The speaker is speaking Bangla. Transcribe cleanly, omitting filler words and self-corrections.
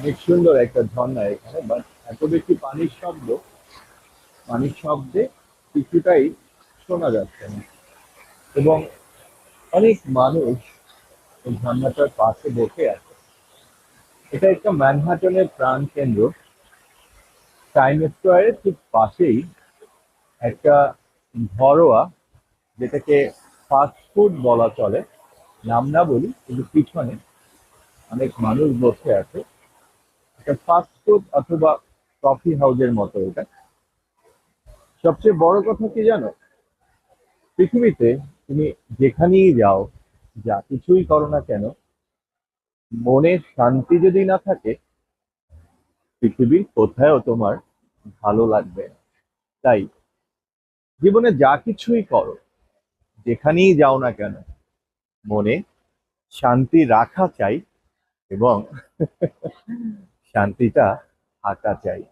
অনেক সুন্দর একটা ঝর্ণা এখানে, বাট এত বেশি পানির শব্দে কিছুটাই শোনা যাচ্ছে না। এবং অনেক মানুষ এই ঝর্ণাটার পাশে বসে আছে। এটা একটা ম্যানহাটনের প্রাণ কেন্দ্র। টাইম স্কোয়ারের ঠিক পাশেই একটা ঘরোয়া, যেটাকে ফাস্ট ফুড বলা চলে, নাম না বলি, কিন্তু পিছনে অনেক মানুষ বসে আছে। একটা ফাস্ট ফুড অথবা কফি হাউসের মতো এটা। সবচেয়ে বড় কথা কি জানো, পৃথিবীতে তুমি যেখানেই যাও, যা কিছুই করো না কেন, মনের শান্তি যদি না থাকে, পৃথিবীর কোথাও তোমার ভালো লাগবে না। তাই জীবনে যা কিছুই করো, যেখানেই যাও না কেন, মনে শান্তি রাখা চাই এবং শান্তিটা থাকা চাই।